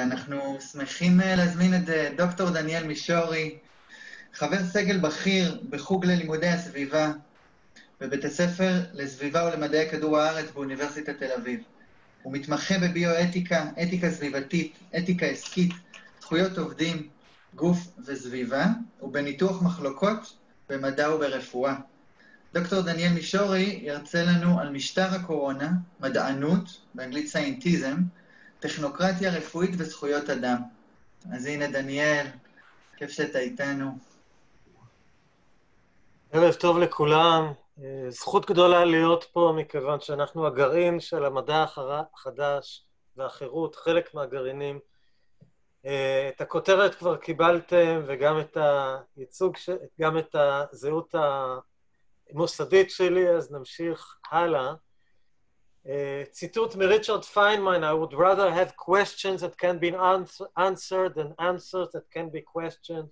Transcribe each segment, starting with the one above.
אנחנו שמחים להזמין את דוקטור דניאל מישורי, חבר סגל בכיר בחוג ללימודי הסביבה בבית הספר לסביבה ולמדעי כדור הארץ באוניברסיטת תל אביב. הוא מתמחה בביואתיקה, אתיקה סביבתית, אתיקה עסקית, זכויות עובדים, גוף וסביבה, ובניתוח מחלוקות במדע וברפואה. דוקטור דניאל מישורי ירצה לנו על משטר הקורונה, מדענות, באנגלית סיינטיזם, טכנוקרטיה רפואית וזכויות אדם. אז הנה דניאל, כיף שאתה איתנו. ערב טוב לכולם. זכות גדולה להיות פה מכיוון שאנחנו הגרעין של המדע החדש והחירות, חלק מהגרעינים. את הכותרת כבר קיבלתם וגם את הייצוג, גם את הזהות המוסדית שלי, אז נמשיך הלאה. ציטוט מריצ'רד פיינמן, I would rather have questions that can be answered than answers that can be questioned.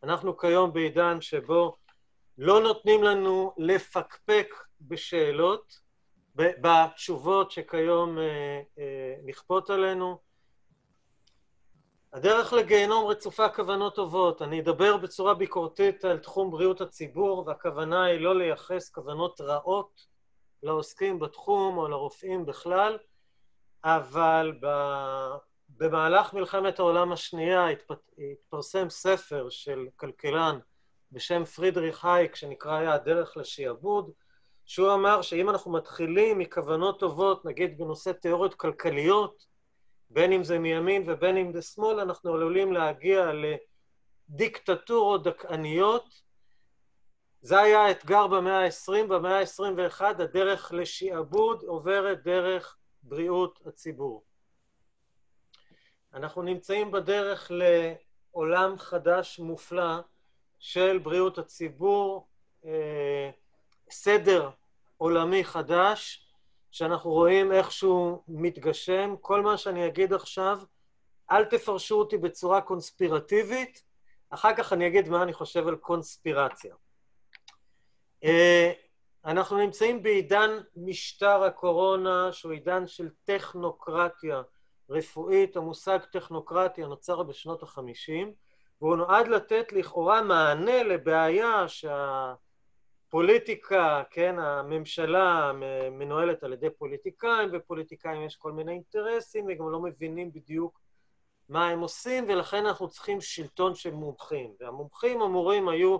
אנחנו כיום בעידן שבו לא נותנים לנו לפקפק בשאלות, בתשובות שכיום נכפות עלינו. הדרך לגיהנום רצופה כוונות טובות. אני אדבר בצורה ביקורתית על תחום בריאות הציבור, והכוונה היא לא לייחס כוונות רעות לעוסקים בתחום או לרופאים בכלל, אבל במהלך מלחמת העולם השנייה התפרסם ספר של כלכלן בשם פרידריך הייק שנקרא היה הדרך לשעבוד, שהוא אמר שאם אנחנו מתחילים מכוונות טובות, נגיד בנושא תיאוריות כלכליות, בין אם זה מימין ובין אם זה שמאל, אנחנו עלולים להגיע לדיקטטורות דכאניות. זה היה האתגר במאה ה-20, במאה ה-21, הדרך לשעבוד עוברת דרך בריאות הציבור. אנחנו נמצאים בדרך לעולם חדש מופלא של בריאות הציבור, סדר עולמי חדש, שאנחנו רואים איכשהו מתגשם. כל מה שאני אגיד עכשיו, אל תפרשו אותי בצורה קונספירטיבית, אחר כך אני אגיד מה אני חושב על קונספירציה. אנחנו נמצאים בעידן משטר הקורונה, שהוא עידן של טכנוקרטיה רפואית. המושג טכנוקרטיה נוצר בשנות ה-50, והוא נועד לתת לכאורה מענה לבעיה שהפוליטיקה, כן, הממשלה מנוהלת על ידי פוליטיקאים, ופוליטיקאים יש כל מיני אינטרסים, וגם לא מבינים בדיוק מה הם עושים, ולכן אנחנו צריכים שלטון של מומחים, והמומחים אמורים היו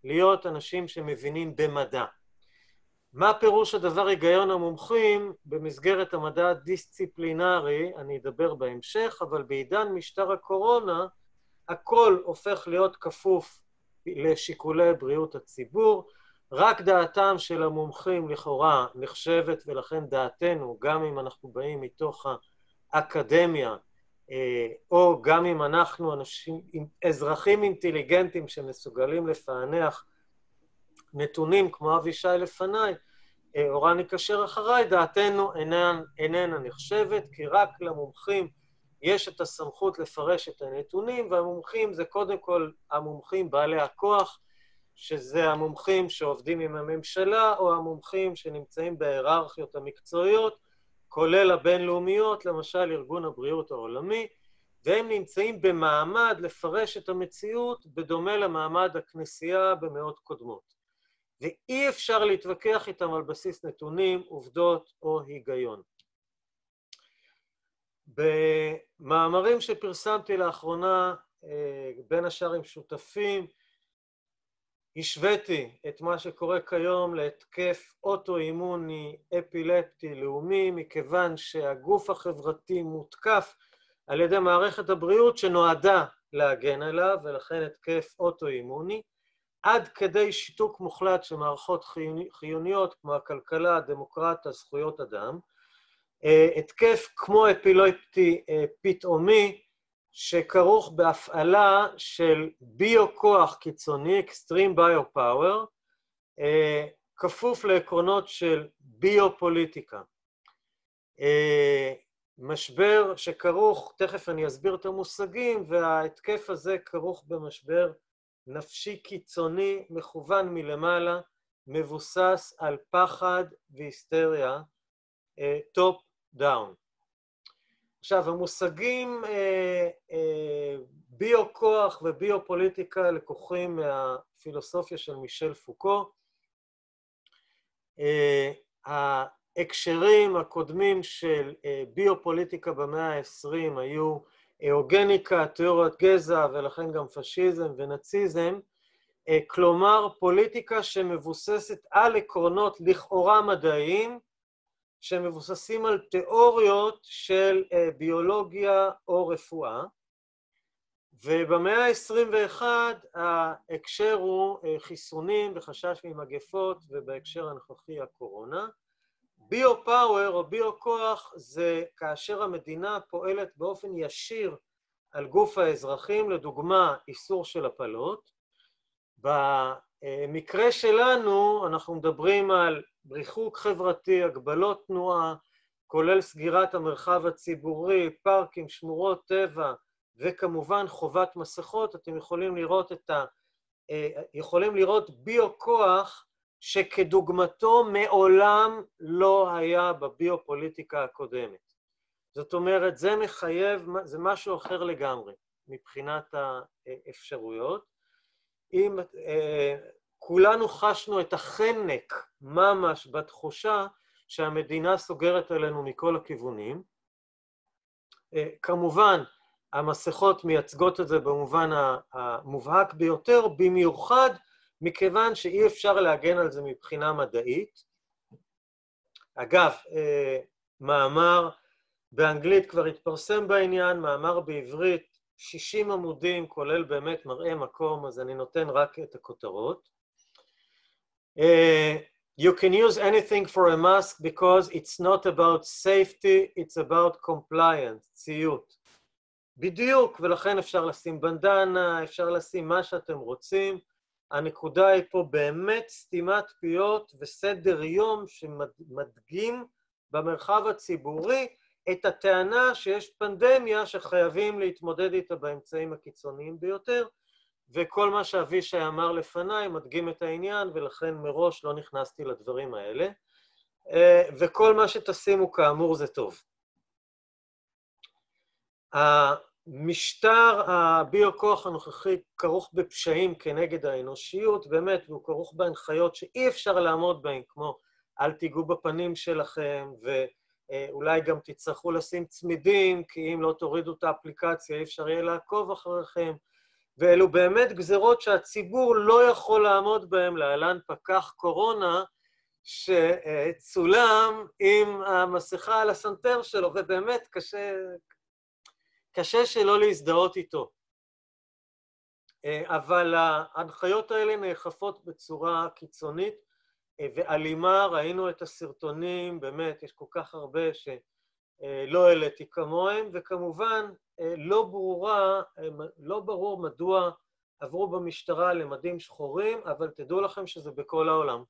להיות אנשים שמבינים במדע. מה פירוש הדבר היגיון המומחים במסגרת המדע הדיסציפלינרי? אני אדבר בהמשך, אבל בעידן משטר הקורונה, הכל הופך להיות כפוף לשיקולי בריאות הציבור, רק דעתם של המומחים לכאורה נחשבת, ולכן דעתנו, גם אם אנחנו באים מתוך האקדמיה, או גם אם אנחנו אזרחים אינטליגנטים שמסוגלים לפענח נתונים כמו אבישי לפניי, או רני קשר אחריי, דעתנו איננה נחשבת, כי רק למומחים יש את הסמכות לפרש את הנתונים, והמומחים זה קודם כל המומחים בעלי הכוח, שזה המומחים שעובדים עם הממשלה, או המומחים שנמצאים בהיררכיות המקצועיות, כולל הבינלאומיות, למשל ארגון הבריאות העולמי, והם נמצאים במעמד לפרש את המציאות בדומה למעמד הכנסייה במאות קודמות. ואי אפשר להתווכח איתם על בסיס נתונים, עובדות או היגיון. במאמרים שפרסמתי לאחרונה, בין השאר עם שותפים, השוויתי את מה שקורה כיום להתקף אוטואימוני אפילפטי לאומי, מכיוון שהגוף החברתי מותקף על ידי מערכת הבריאות שנועדה להגן עליו, ולכן התקף אוטואימוני, עד כדי שיתוק מוחלט של מערכות חיוניות כמו הכלכלה, הדמוקרטיה, זכויות אדם, התקף כמו אפילפטי פתאומי, שכרוך בהפעלה של ביו-כוח קיצוני, Extreme Biopower, כפוף לעקרונות של ביו-פוליטיקה. משבר שכרוך, תכף אני אסביר את המושגים, וההתקף הזה כרוך במשבר נפשי קיצוני, מכוון מלמעלה, מבוסס על פחד והיסטריה, טופ דאון. עכשיו, המושגים ביו-כוח וביו-פוליטיקה לקוחים מהפילוסופיה של מישל פוקו. ההקשרים הקודמים של ביו-פוליטיקה במאה ה-20 היו אוגניקה, תיאוריית גזע ולכן גם פשיזם ונאציזם, כלומר פוליטיקה שמבוססת על עקרונות לכאורה מדעיים, שמבוססים על תיאוריות של ביולוגיה או רפואה, ובמאה ה-21 ההקשר הוא חיסונים וחשש ממגפות, ובהקשר הנוכחי הקורונה. ביו-פאוור או ביו-כוח זה כאשר המדינה פועלת באופן ישיר על גוף האזרחים, לדוגמה איסור של הפלות. במקרה שלנו אנחנו מדברים על ריחוק חברתי, הגבלות תנועה, כולל סגירת המרחב הציבורי, פארקים, שמורות טבע, וכמובן חובת מסכות. אתם יכולים לראות ביו-כוח שכדוגמתו מעולם לא היה בביו-פוליטיקה הקודמת. זאת אומרת, זה מחייב, זה משהו אחר לגמרי מבחינת האפשרויות. אם כולנו חשנו את החנק ממש בתחושה שהמדינה סוגרת עלינו מכל הכיוונים, כמובן המסכות מייצגות את זה במובן המובהק ביותר, במיוחד מכיוון שאי אפשר להגן על זה מבחינה מדעית. אגב, מאמר באנגלית כבר התפרסם בעניין, מאמר בעברית 60 עמודים, כולל באמת מראה מקום, אז אני נותן רק את הכותרות. You can use anything for a mask because it's not about safety, it's about compliance, ציות. בדיוק, ולכן אפשר לשים בנדנה, אפשר לשים מה שאתם רוצים. הנקודה היא פה באמת סתימת פיות וסדר יום שמדגים במרחב הציבורי את הטענה שיש פנדמיה שחייבים להתמודד איתה באמצעים הקיצוניים ביותר, וכל מה שאבישי אמר לפניי מדגים את העניין, ולכן מראש לא נכנסתי לדברים האלה, וכל מה שתשימו כאמור זה טוב. המשטר הביו-כוח הנוכחי כרוך בפשעים כנגד האנושיות, באמת, והוא כרוך בהנחיות שאי אפשר לעמוד בהן, כמו אל תיגעו בפנים שלכם, ואולי גם תצטרכו לשים צמידים, כי אם לא תורידו את האפליקציה, אי אפשר יהיה לעקוב אחריכם, ואלו באמת גזרות שהציבור לא יכול לעמוד בהן, להלן פקח קורונה, שצולם עם המסכה על הסנטר שלו, ובאמת קשה שלא להזדהות איתו. אבל ההנחיות האלה נאכפות בצורה קיצונית ואלימה. ראינו את הסרטונים, באמת יש כל כך הרבה שלא העליתי כמוהם, וכמובן לא ברור מדוע עברו במשטרה למדים שחורים, אבל תדעו לכם שזה בכל העולם.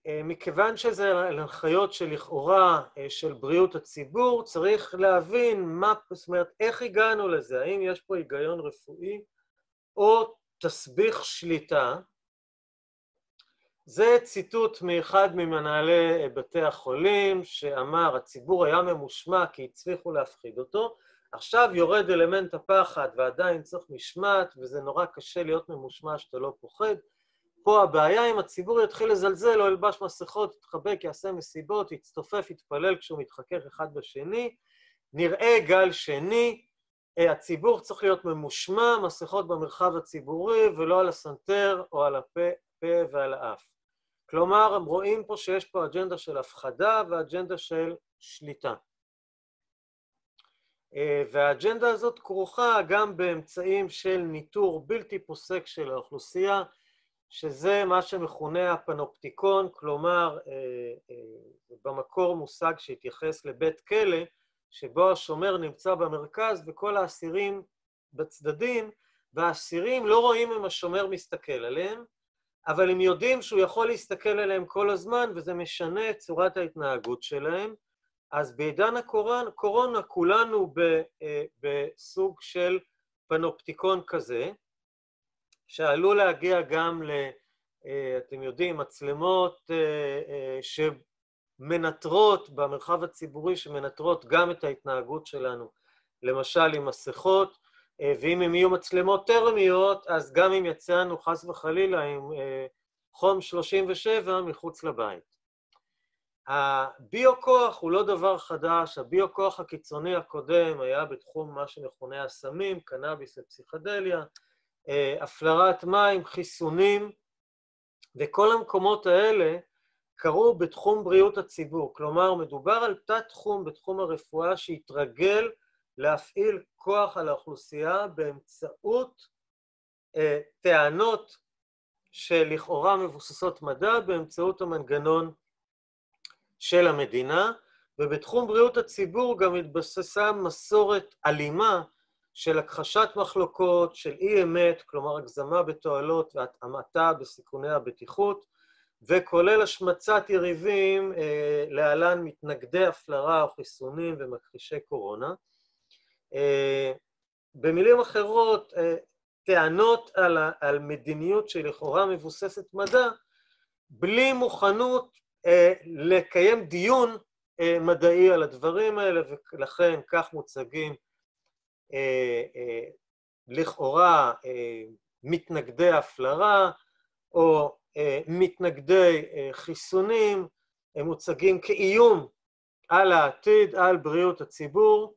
ומכיוון שזה הנחיות שלכאורה של בריאות הציבור, צריך להבין זאת אומרת, איך הגענו לזה, האם יש פה היגיון רפואי או תסביך שליטה. זה ציטוט מאחד ממנהלי בתי החולים שאמר, הציבור היה ממושמע כי הצליחו להפחיד אותו, עכשיו יורד אלמנט הפחד ועדיין צריך משמעת, וזה נורא קשה להיות ממושמע שאתה לא פוחד. פה הבעיה אם הציבור יתחיל לזלזל, או ילבש מסכות, יתחבק, יעשה מסיבות, יצטופף, יתפלל כשהוא מתחכך אחד בשני, נראה גל שני, הציבור צריך להיות ממושמע, מסכות במרחב הציבורי, ולא על הסנטר או על הפה ועל האף. כלומר, הם רואים פה שיש פה אג'נדה של הפחדה ואג'נדה של שליטה. והאג'נדה הזאת כרוכה גם באמצעים של ניטור בלתי פוסק של האוכלוסייה, שזה מה שמכונה הפנופטיקון, כלומר, במקור מושג שהתייחס לבית כלא, שבו השומר נמצא במרכז וכל האסירים בצדדים, והאסירים לא רואים אם השומר מסתכל עליהם, אבל הם יודעים שהוא יכול להסתכל עליהם כל הזמן, וזה משנה את צורת ההתנהגות שלהם. אז בעידן הקורונה כולנו בסוג של פנופטיקון כזה, שעלול להגיע גם אתם יודעים, מצלמות מנטרות במרחב הציבורי, שמנטרות גם את ההתנהגות שלנו, למשל עם מסכות, ואם הם יהיו מצלמות טרמיות, אז גם אם יצאנו חס וחלילה עם חום 37 מחוץ לבית. הביו-כוח הוא לא דבר חדש, הביו-כוח הקיצוני הקודם היה בתחום מה שמכונה הסמים, קנאביס ופסיכדליה, הפלרת מים, חיסונים, וכל המקומות האלה קרו בתחום בריאות הציבור. כלומר, מדובר על תת-תחום בתחום הרפואה שהתרגל להפעיל כוח על האוכלוסייה באמצעות טענות שלכאורה מבוססות מדע, באמצעות המנגנון של המדינה, ובתחום בריאות הציבור גם התבססה מסורת אלימה של הכחשת מחלוקות, של אי אמת, כלומר הגזמה בתועלות והתאמתה בסיכוני הבטיחות, וכולל השמצת יריבים להלן מתנגדי הפלרה או חיסונים ומכחישי קורונה. במילים אחרות, טענות על מדיניות שלכאורה מבוססת מדע, בלי מוכנות לקיים דיון מדעי על הדברים האלה, ולכן כך מוצגים לכאורה מתנגדי הפלרה או מתנגדי חיסונים, הם מוצגים כאיום על העתיד, על בריאות הציבור.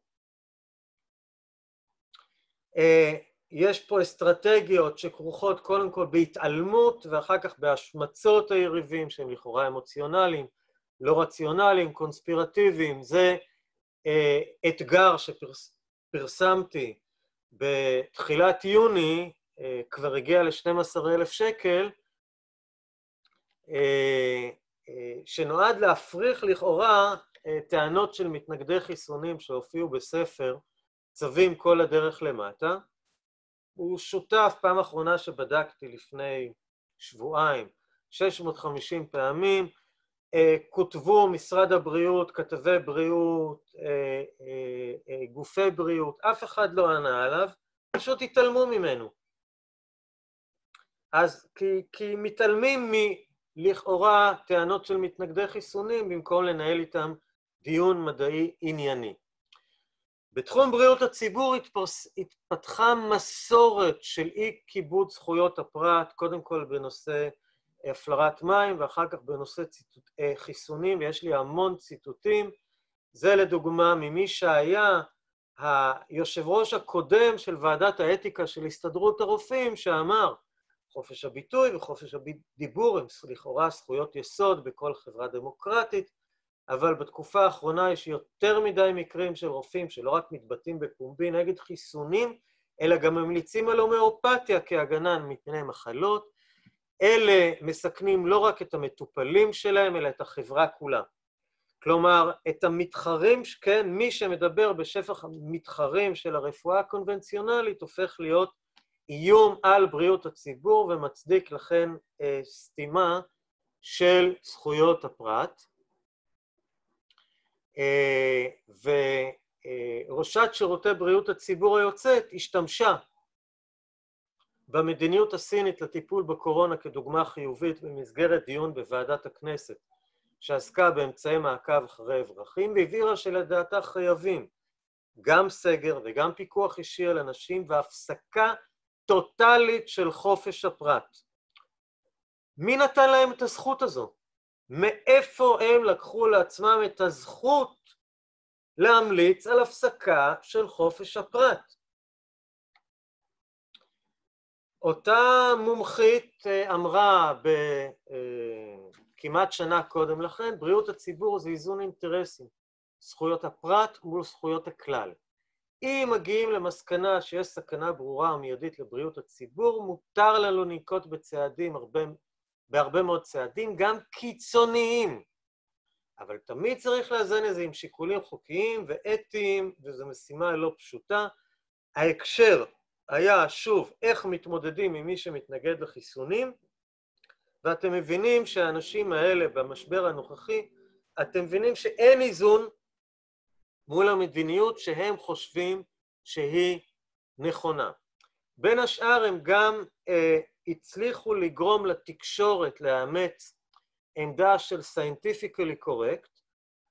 יש פה אסטרטגיות שכרוכות קודם כל בהתעלמות ואחר כך בהשמצות היריבים שהם לכאורה אמוציונליים, לא רציונליים, קונספירטיביים. זה אתגר שפרסמתי בתחילת יוני, כבר הגיע ל-12,000 שקל, שנועד להפריך לכאורה טענות של מתנגדי חיסונים שהופיעו בספר צווים כל הדרך למטה. הוא שותף, פעם אחרונה שבדקתי לפני שבועיים, 650 פעמים, כותבו משרד הבריאות, כתבי בריאות, גופי בריאות, אף אחד לא ענה עליו, פשוט התעלמו ממנו. אז כי מתעלמים מלכאורה טענות של מתנגדי חיסונים, במקום לנהל איתם דיון מדעי ענייני. בתחום בריאות הציבור התפתחה מסורת של אי כיבוד זכויות הפרט, קודם כל בנושא הפלרת מים ואחר כך בנושא חיסונים, ויש לי המון ציטוטים. זה לדוגמה ממי שהיה היושב ראש הקודם של ועדת האתיקה של הסתדרות הרופאים, שאמר חופש הביטוי וחופש הדיבור הם לכאורה זכויות יסוד בכל חברה דמוקרטית, אבל בתקופה האחרונה יש יותר מדי מקרים של רופאים שלא רק מתבטאים בפומבי נגד חיסונים, אלא גם ממליצים על הומאופתיה כהגנה מפני מחלות. אלה מסכנים לא רק את המטופלים שלהם, אלא את החברה כולה. כלומר, את המתחרים, כן, מי שמדבר בשפך המתחרים של הרפואה הקונבנציונלית, הופך להיות איום על בריאות הציבור, ומצדיק לכן סתימה של זכויות הפרט. וראשת שירותי בריאות הציבור היוצאת השתמשה במדיניות הסינית לטיפול בקורונה כדוגמה חיובית במסגרת דיון בוועדת הכנסת שעסקה באמצעי מעקב אחרי אברכים, והבהירה שלדעתה חייבים גם סגר וגם פיקוח אישי על אנשים והפסקה טוטלית של חופש הפרט. מי נתן להם את הזכות הזו? מאיפה הם לקחו לעצמם את הזכות להמליץ על הפסקה של חופש הפרט? אותה מומחית אמרה כמעט שנה קודם לכן, בריאות הציבור זה איזון אינטרסים, זכויות הפרט מול זכויות הכלל. אם מגיעים למסקנה שיש סכנה ברורה ומיידית לבריאות הציבור, מותר לנו לנקוט בצעדים, בהרבה מאוד צעדים, גם קיצוניים. אבל תמיד צריך לאזן את זה עם שיקולים חוקיים ואתיים, וזו משימה לא פשוטה. ההקשר היה, שוב, איך מתמודדים עם מי שמתנגד לחיסונים, ואתם מבינים שהאנשים האלה במשבר הנוכחי, אתם מבינים שאין איזון מול המדיניות שהם חושבים שהיא נכונה. בין השאר הם גם הצליחו לגרום לתקשורת לאמץ עמדה של scientifically correct,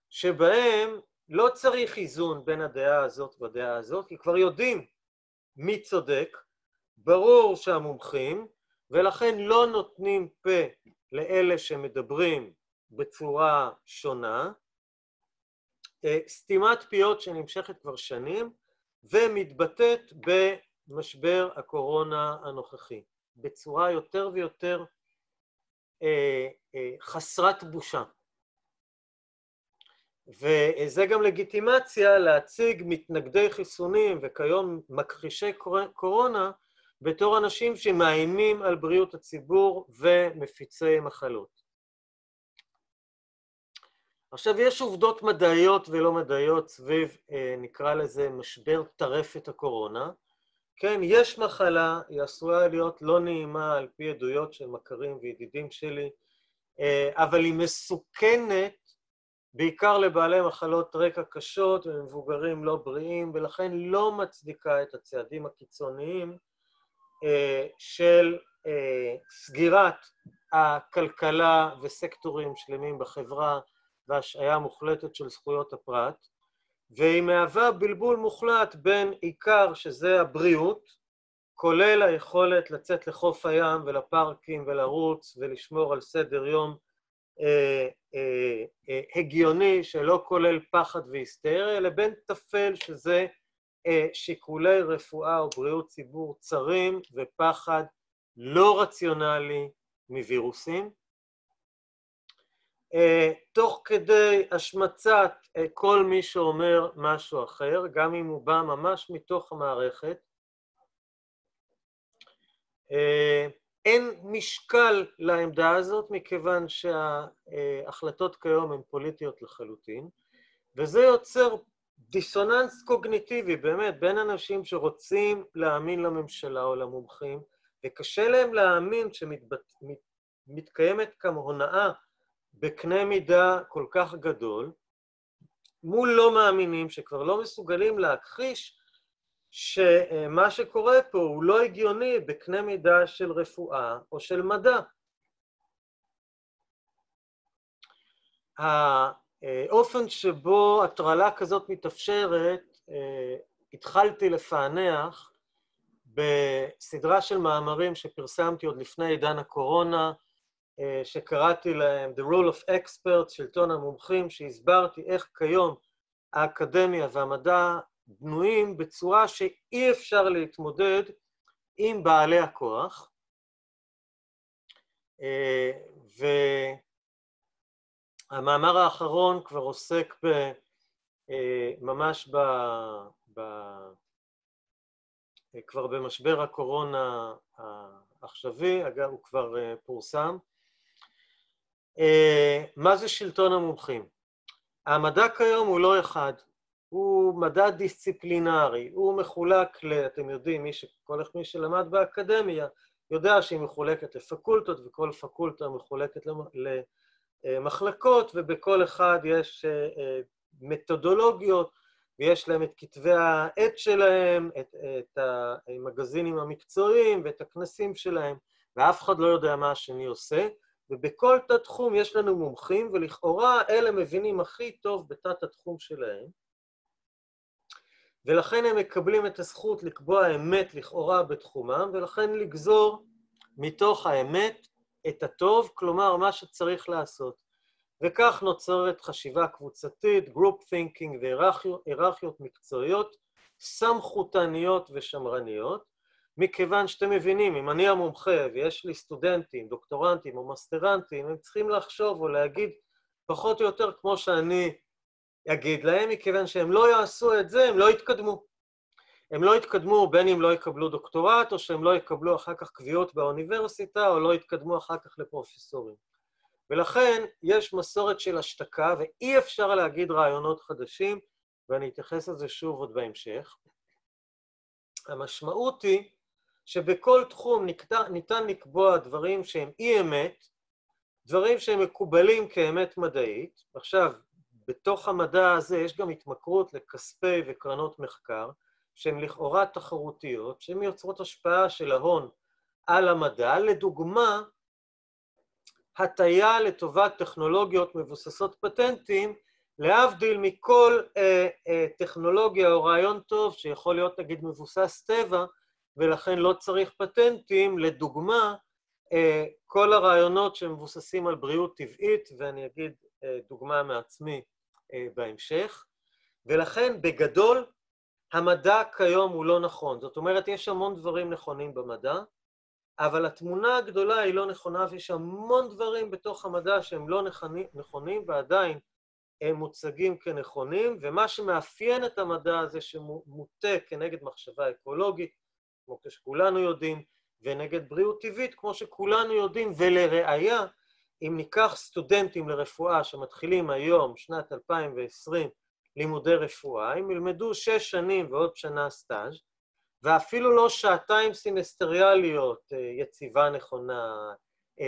שבהם לא צריך איזון בין הדעה הזאת והדעה הזאת, כי כבר יודעים מי צודק, ברור שהמומחים, ולכן לא נותנים פה לאלה שמדברים בצורה שונה, סתימת פיות שנמשכת כבר שנים, ומתבטאת במשבר הקורונה הנוכחי, בצורה יותר ויותר חסרת בושה. וזה גם לגיטימציה להציג מתנגדי חיסונים וכיום מכחישי קורונה בתור אנשים שמאיימים על בריאות הציבור ומפיצי מחלות. עכשיו יש עובדות מדעיות ולא מדעיות סביב, נקרא לזה משבר טרפת הקורונה. כן, יש מחלה, היא עשויה להיות לא נעימה על פי עדויות של מכרים וידידים שלי, אבל היא מסוכנת בעיקר לבעלי מחלות רקע קשות ומבוגרים לא בריאים, ולכן לא מצדיקה את הצעדים הקיצוניים של סגירת הכלכלה וסקטורים שלמים בחברה והשעיה מוחלטת של זכויות הפרט, והיא מהווה בלבול מוחלט בין עיקר שזה הבריאות, כולל היכולת לצאת לחוף הים ולפארקים ולרוץ ולשמור על סדר יום הגיוני שלא כולל פחד והיסטריה, לבין תפל שזה שיקולי רפואה או בריאות ציבור צרים ופחד לא רציונלי מווירוסים, תוך כדי השמצת כל מי שאומר משהו אחר, גם אם הוא בא ממש מתוך המערכת. אין משקל לעמדה הזאת מכיוון שההחלטות כיום הן פוליטיות לחלוטין, וזה יוצר דיסוננס קוגניטיבי באמת בין אנשים שרוצים להאמין לממשלה או למומחים, וקשה להם להאמין שמתקיימת כאן הונאה בקנה מידה כל כך גדול, מול לא מאמינים שכבר לא מסוגלים להכחיש שמה שקורה פה הוא לא הגיוני בקנה מידה של רפואה או של מדע. האופן שבו הטרלה כזאת מתאפשרת, התחלתי לפענח בסדרה של מאמרים שפרסמתי עוד לפני עידן הקורונה, שקראתי להם The Rule of Experts, שלטון המומחים, שהסברתי איך כיום האקדמיה והמדע בנויים בצורה שאי אפשר להתמודד עם בעלי הכוח. והמאמר האחרון כבר עוסק ממש כבר במשבר הקורונה העכשווי, אגב הוא כבר פורסם. מה זה שלטון המומחים? המדע כיום הוא לא אחד, הוא מדע דיסציפלינרי, הוא מחולק אתם יודעים, כל מי שלמד באקדמיה יודע שהיא מחולקת לפקולטות, וכל פקולטה מחולקת למחלקות, ובכל אחד יש מתודולוגיות, ויש להם את כתבי העת שלהם, את המגזינים המקצועיים ואת הכנסים שלהם, ואף אחד לא יודע מה השני עושה, ובכל תת תחום יש לנו מומחים, ולכאורה אלה מבינים הכי טוב בתת התחום שלהם, ולכן הם מקבלים את הזכות לקבוע אמת לכאורה בתחומם, ולכן לגזור מתוך האמת את הטוב, כלומר מה שצריך לעשות. וכך נוצרת חשיבה קבוצתית, גרופ תינקינג והיררכיות מקצועיות, סמכותניות ושמרניות, מכיוון שאתם מבינים, אם אני המומחה ויש לי סטודנטים, דוקטורנטים או מסטרנטים, הם צריכים לחשוב או להגיד פחות או יותר כמו שאני אגיד להם, מכיוון שהם לא יעשו את זה, הם לא יתקדמו. הם לא יתקדמו בין אם לא יקבלו דוקטורט, או שהם לא יקבלו אחר כך קביעות באוניברסיטה, או לא יתקדמו אחר כך לפרופסורים. ולכן יש מסורת של השתקה, ואי אפשר להגיד רעיונות חדשים, ואני אתייחס לזה שוב עוד בהמשך. המשמעות היא שבכל תחום ניתן לקבוע דברים שהם אי אמת, דברים שהם מקובלים כאמת מדעית. עכשיו, בתוך המדע הזה יש גם התמכרות לכספי וקרנות מחקר, שהן לכאורה תחרותיות, שהן יוצרות השפעה של ההון על המדע. לדוגמה, הטיה לטובת טכנולוגיות מבוססות פטנטים, להבדיל מכל טכנולוגיה או רעיון טוב שיכול להיות נגיד מבוסס טבע, ולכן לא צריך פטנטים. לדוגמה, כל הרעיונות שמבוססים על בריאות טבעית, ואני אגיד דוגמה מעצמי בהמשך, ולכן בגדול המדע כיום הוא לא נכון. זאת אומרת, יש המון דברים נכונים במדע, אבל התמונה הגדולה היא לא נכונה, ויש המון דברים בתוך המדע שהם לא נכונים, ועדיין הם מוצגים כנכונים, ומה שמאפיין את המדע הזה שמוטה כנגד מחשבה אקולוגית, כמו שכולנו יודעים, ונגד בריאות טבעית, כמו שכולנו יודעים, ולראיה, אם ניקח סטודנטים לרפואה שמתחילים היום, שנת 2020, לימודי רפואה, הם ילמדו 6 שנים ועוד שנה סטאז', ואפילו לא 2 סמסטריאליות, יציבה נכונה,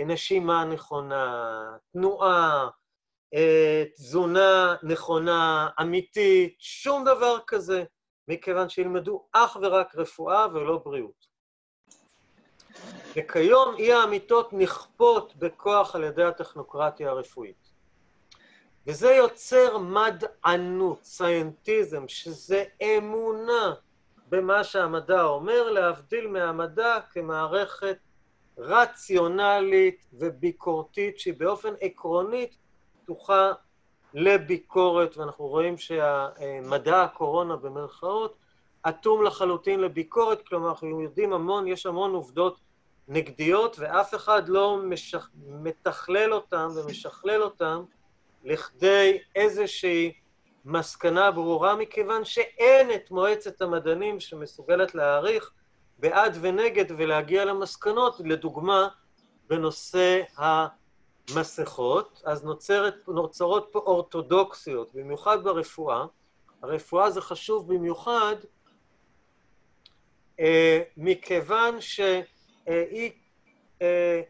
נשימה נכונה, תנועה, תזונה נכונה, אמיתית, שום דבר כזה, מכיוון שילמדו אך ורק רפואה ולא בריאות. וכיום אי האמיתות נכפות בכוח על ידי הטכנוקרטיה הרפואית. וזה יוצר מדענות, סיינטיזם, שזה אמונה במה שהמדע אומר, להבדיל מהמדע כמערכת רציונלית וביקורתית, שהיא באופן עקרונית פתוחה לביקורת, ואנחנו רואים שהמדע הקורונה במרכאות אטום לחלוטין לביקורת, כלומר אנחנו יודעים המון, יש המון עובדות נגדיות, ואף אחד לא מתכלל אותם ומשכלל אותם לכדי איזושהי מסקנה ברורה, מכיוון שאין את מועצת המדענים שמסוגלת להעריך בעד ונגד ולהגיע למסקנות. לדוגמה, בנושא המסכות, אז נוצרות פה אורתודוקסיות, במיוחד ברפואה. הרפואה זה חשוב במיוחד, מכיוון שהיא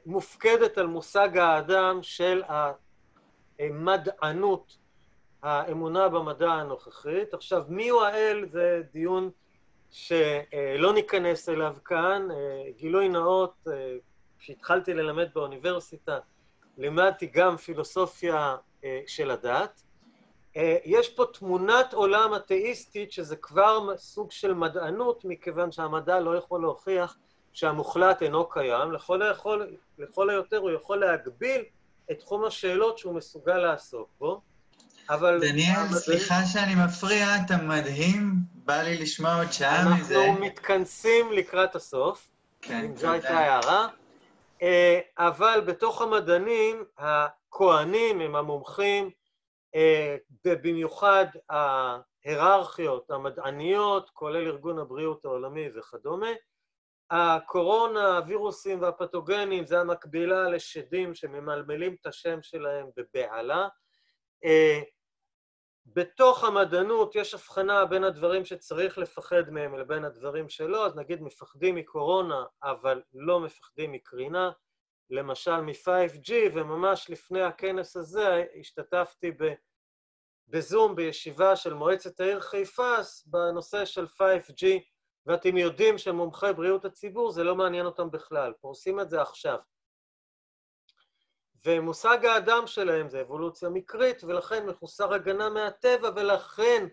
מופקדת על מושג האדם של המדענות, האמונה במדע הנוכחית. עכשיו, מיהו האל? זה דיון שלא ניכנס אליו כאן. גילוי נאות, כשהתחלתי ללמד באוניברסיטה, לימדתי גם פילוסופיה של הדת. יש פה תמונת עולם אתאיסטית, שזה כבר סוג של מדענות, מכיוון שהמדע לא יכול להוכיח שהמוחלט אינו קיים. לכל היותר הוא יכול להגביל את תחום השאלות שהוא מסוגל לעסוק בו. אבל דניאל, סליחה שאני מפריע, אתה מדהים, בא לי לשמוע עוד שעה מזה. אנחנו מתכנסים לקראת הסוף, אם זו הייתה הערה, אבל בתוך המדענים, הכהנים הם המומחים, ובמיוחד ההיררכיות המדעניות, כולל ארגון הבריאות העולמי וכדומה. הקורונה, הווירוסים והפתוגנים, זה המקבילה לשדים שממלמלים את השם שלהם בבהלה. בתוך המדענות יש הבחנה בין הדברים שצריך לפחד מהם לבין הדברים שלא, אז נגיד מפחדים מקורונה, אבל לא מפחדים מקרינה, למשל מ-5G, וממש לפני הכנס הזה השתתפתי בזום בישיבה של מועצת העיר חיפה בנושא של 5G, ואתם יודעים שמומחי בריאות הציבור זה לא מעניין אותם בכלל, פורסים את זה עכשיו. ומושג האדם שלהם זה אבולוציה מקרית, ולכן מחוסר הגנה מהטבע, ולכן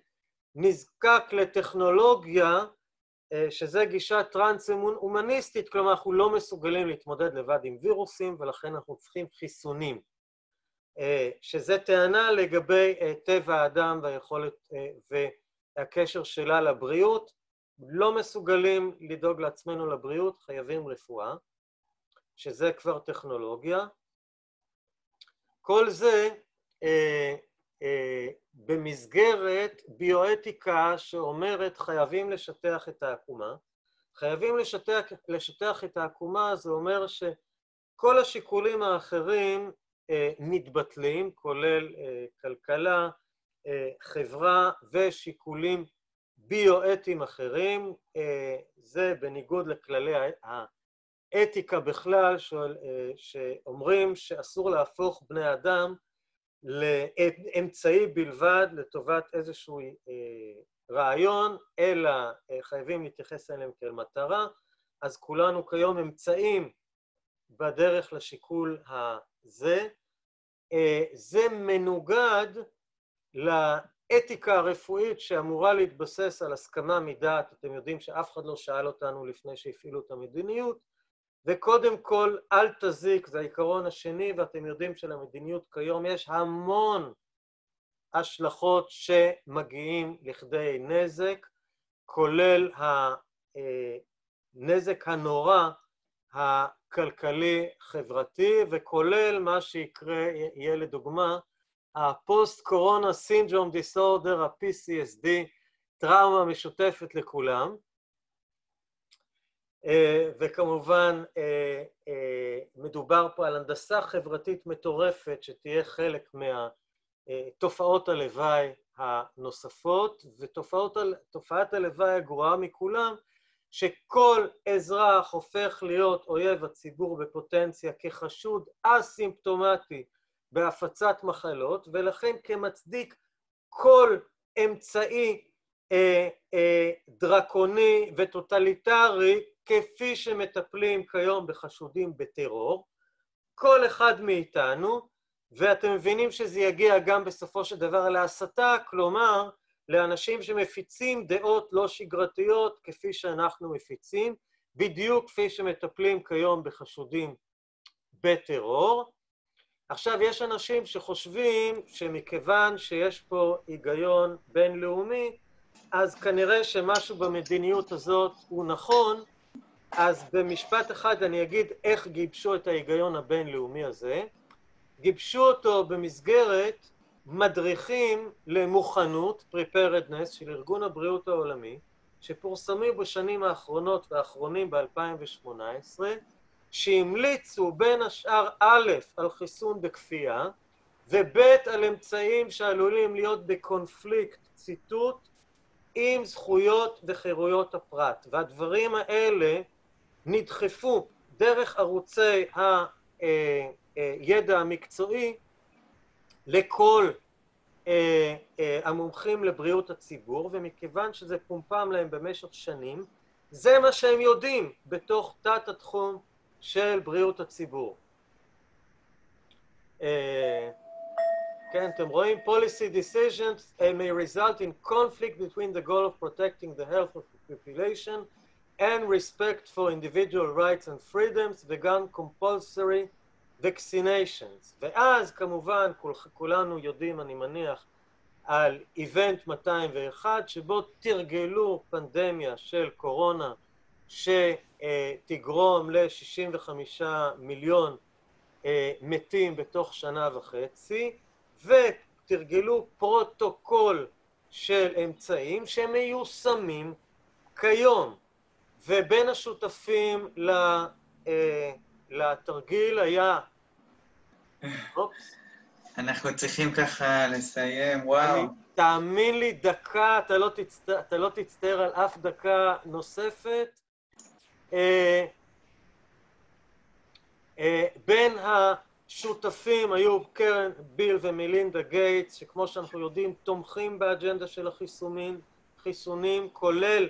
נזקק לטכנולוגיה, שזה גישה טרנס-הומניסטית, כלומר אנחנו לא מסוגלים להתמודד לבד עם וירוסים, ולכן אנחנו צריכים חיסונים. שזה טענה לגבי טבע האדם והיכולת והקשר שלה לבריאות. לא מסוגלים לדאוג לעצמנו לבריאות, חייבים רפואה, שזה כבר טכנולוגיה. כל זה במסגרת ביואתיקה שאומרת חייבים לשטח את העקומה. חייבים לשטח את העקומה, זה אומר שכל השיקולים האחרים מתבטלים, כולל כלכלה, חברה ושיקולים ביואתיים אחרים. זה בניגוד לכללי האתיקה בכלל, שאומרים שאסור להפוך בני אדם לאמצעי בלבד לטובת איזשהו רעיון, אלא חייבים להתייחס אליהם כאל מטרה. אז כולנו כיום אמצעים בדרך לשיקול זה מנוגד לאתיקה הרפואית שאמורה להתבסס על הסכמה מדעת. אתם יודעים שאף אחד לא שאל אותנו לפני שהפעילו את המדיניות, וקודם כל אל תזיק, זה העיקרון השני, ואתם יודעים שלמדיניות כיום יש המון השלכות שמגיעים לכדי נזק, כולל הנזק הנורא הכלכלי-חברתי, וכולל מה שיקרה, יהיה לדוגמה, הפוסט-קורונה סינדרום דיסורדר, ה-PCSD, טראומה משותפת לכולם, וכמובן מדובר פה על הנדסה חברתית מטורפת שתהיה חלק מהתופעות הלוואי הנוספות, ותופעת הלוואי הגרועה מכולם, שכל אזרח הופך להיות אויב הציבור בפוטנציה כחשוד אסימפטומטי בהפצת מחלות, ולכן כמצדיק כל אמצעי דרקוני וטוטליטרי כפי שמטפלים כיום בחשודים בטרור, כל אחד מאיתנו, ואתם מבינים שזה יגיע גם בסופו של דבר להסתה, כלומר לאנשים שמפיצים דעות לא שגרתיות כפי שאנחנו מפיצים, בדיוק כפי שמטפלים כיום בחשודים בטרור. עכשיו יש אנשים שחושבים שמכיוון שיש פה היגיון בינלאומי, אז כנראה שמשהו במדיניות הזאת הוא נכון, אז במשפט אחד אני אגיד איך גיבשו את ההיגיון הבינלאומי הזה. גיבשו אותו במסגרת מדריכים למוכנות, preparedness, של ארגון הבריאות העולמי, שפורסמים בשנים האחרונות והאחרונים ב-2018, שהמליצו בין השאר א' על חיסון בכפייה, וב' על אמצעים שעלולים להיות בקונפליקט, ציטוט, עם זכויות וחירויות הפרט. והדברים האלה נדחפו דרך ערוצי הידע המקצועי לכל המומחים לבריאות הציבור, ומכיוון שזה פומפם להם במשך שנים, זה מה שהם יודעים בתוך תת התחום של בריאות הציבור. כן, אתם רואים, policy decisions may result in conflict between the goal of protecting the health of the population and respect for individual rights and freedoms, וגם compulsory vaccinations. ואז כמובן כולנו יודעים, אני מניח, על איבנט 201, שבו תרגלו פנדמיה של קורונה שתגרום ל-65 מיליון מתים בתוך שנה וחצי, ותרגלו פרוטוקול של אמצעים שמיושמים כיום. ובין השותפים לתרגיל היה... אנחנו צריכים ככה לסיים, וואו. תאמין לי, דקה, אתה לא תצטער על אף דקה נוספת. בין השותפים היו קרן ביל ומלינדה גייטס, שכמו שאנחנו יודעים תומכים באג'נדה של חיסונים, כולל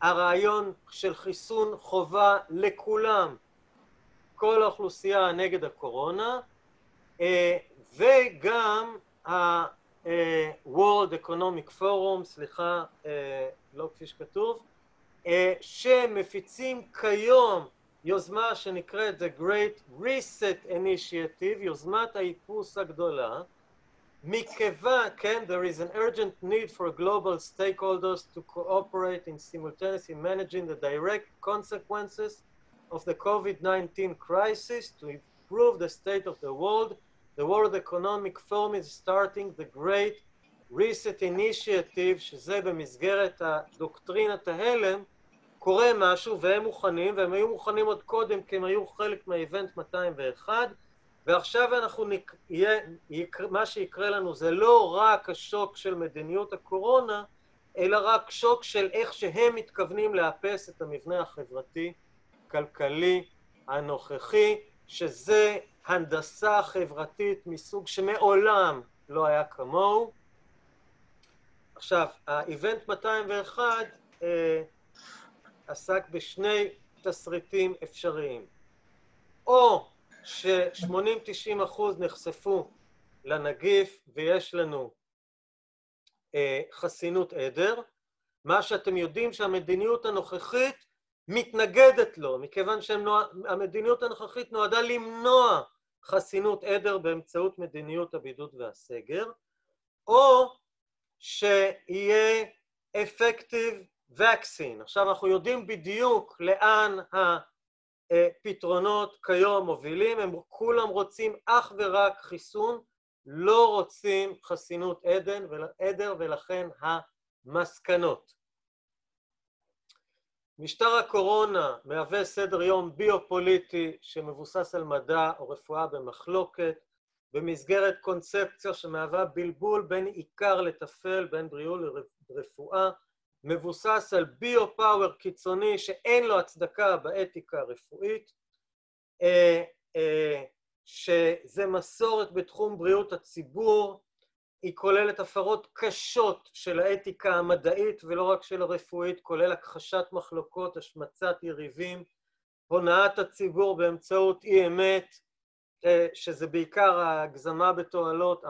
הרעיון של חיסון חובה לכולם, כל האוכלוסייה נגד הקורונה, וגם ה-World Economic Forum, סליחה, לא כפי שכתוב, שמפיצים כיום יוזמה שנקראת The Great Reset Initiative, יוזמת האיפוס הגדולה, מכיוון, כן, there is an urgent need for global stakeholders to cooperate in simultaneously managing the direct consequences of the COVID-19 crisis to improve the state of the world. The World Economic Forum is starting the Great Reset Initiative, שזה במסגרת הדוקטרינת ההלם, קורה משהו והם מוכנים, והם היו מוכנים עוד קודם כי הם היו חלק מהאיבנט 201, ועכשיו אנחנו מה שיקרה לנו זה לא רק השוק של מדיניות הקורונה, אלא רק שוק של איך שהם מתכוונים לאפס את המבנה החברתי-כלכלי הנוכחי, שזה הנדסה חברתית מסוג שמעולם לא היה כמוהו. עכשיו, האיבנט 201 עסק בשני תסריטים אפשריים. או ש-80-90% נחשפו לנגיף ויש לנו חסינות עדר, מה שאתם יודעים שהמדיניות הנוכחית מתנגדת לו, מכיוון שהמדיניות הנוכחית נועדה למנוע חסינות עדר באמצעות מדיניות הבידוד והסגר, או שיהיה effective vaccine. עכשיו אנחנו יודעים בדיוק לאן הפתרונות כיום מובילים, הם כולם רוצים אך ורק חיסון, לא רוצים חסינות עדר, ולכן המסקנות. משטר הקורונה מהווה סדר יום ביופוליטי שמבוסס על מדע או רפואה במחלוקת, במסגרת קונספציה שמהווה בלבול בין עיקר לטפל, בין בריאות לרפואה, מבוסס על ביו-פאוור קיצוני שאין לו הצדקה באתיקה הרפואית, שזה מסורת בתחום בריאות הציבור, היא כוללת הפרות קשות של האתיקה המדעית ולא רק של הרפואית, כולל הכחשת מחלוקות, השמצת יריבים, הונאת הציבור באמצעות אי אמת, שזה בעיקר ההגזמה בתועלות,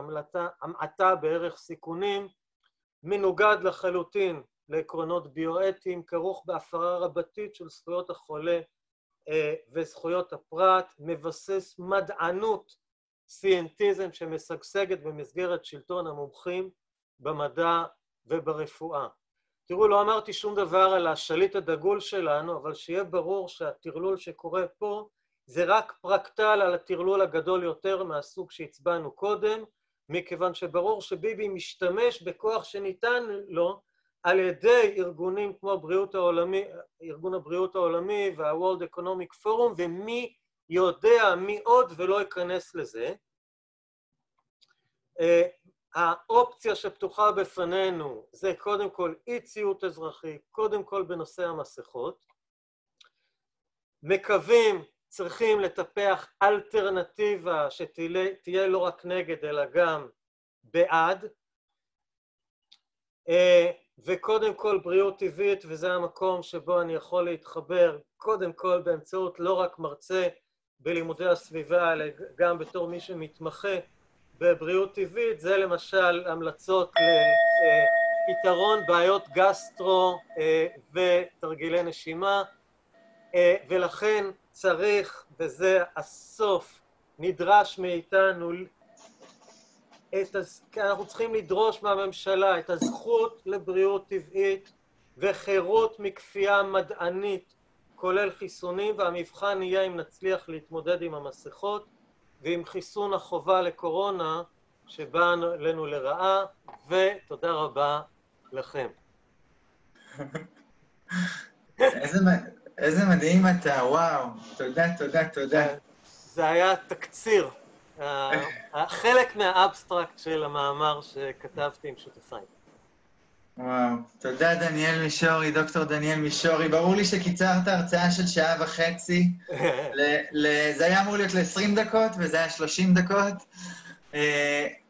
המעטה בערך סיכונים, מנוגד לחלוטין לעקרונות ביואטיים, כרוך בהפרה רבתית של זכויות החולה וזכויות הפרט, מבסס מדענות, סיינטיזם שמשגשגת במסגרת שלטון המומחים במדע וברפואה. תראו, לא אמרתי שום דבר על השליט הדגול שלנו, אבל שיהיה ברור שהטרלול שקורה פה זה רק פרקטל על הטרלול הגדול יותר מהסוג שהצבענו קודם, מכיוון שברור שביבי משתמש בכוח שניתן לו על ידי ארגונים כמו ארגון הבריאות העולמי וה-World Economic Forum, ומי יודע מי עוד ולא ייכנס לזה. האופציה שפתוחה בפנינו זה קודם כל אי ציות אזרחי, קודם כל בנושא המסכות. מקווים, צריכים לטפח אלטרנטיבה שתהיה לא רק נגד אלא גם בעד. וקודם כל בריאות טבעית, וזה המקום שבו אני יכול להתחבר קודם כל באמצעות לא רק מרצה בלימודי הסביבה, אלא גם בתור מי שמתמחה בבריאות טבעית, זה למשל המלצות לפתרון בעיות גסטרו ותרגילי נשימה, ולכן צריך, וזה הסוף, נדרש מאיתנו, אנחנו צריכים לדרוש מהממשלה את הזכות לבריאות טבעית וחירות מכפייה מדענית, כולל חיסונים, והמבחן יהיה אם נצליח להתמודד עם המסכות ועם חיסון החובה לקורונה שבא לנו לרעה, ותודה רבה לכם. איזה מדהים אתה, וואו, תודה, תודה, תודה. זה היה תקציר, חלק מהאבסטרקט של המאמר שכתבתי עם שותפיי. וואו, תודה דניאל מישורי, דוקטור דניאל מישורי. ברור לי שקיצרת הרצאה של שעה וחצי. זה היה אמור להיות ל-20 דקות, וזה היה 30 דקות.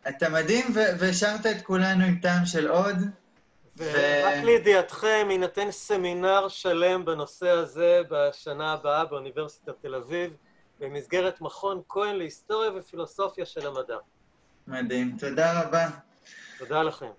אתה מדהים, והשארת את כולנו עם טעם של עוד. רק לידיעתכם, יינתן סמינר שלם בנושא הזה בשנה הבאה באוניברסיטת תל אביב, במסגרת מכון כהן להיסטוריה ופילוסופיה של המדע. מדהים, תודה רבה. תודה לכם.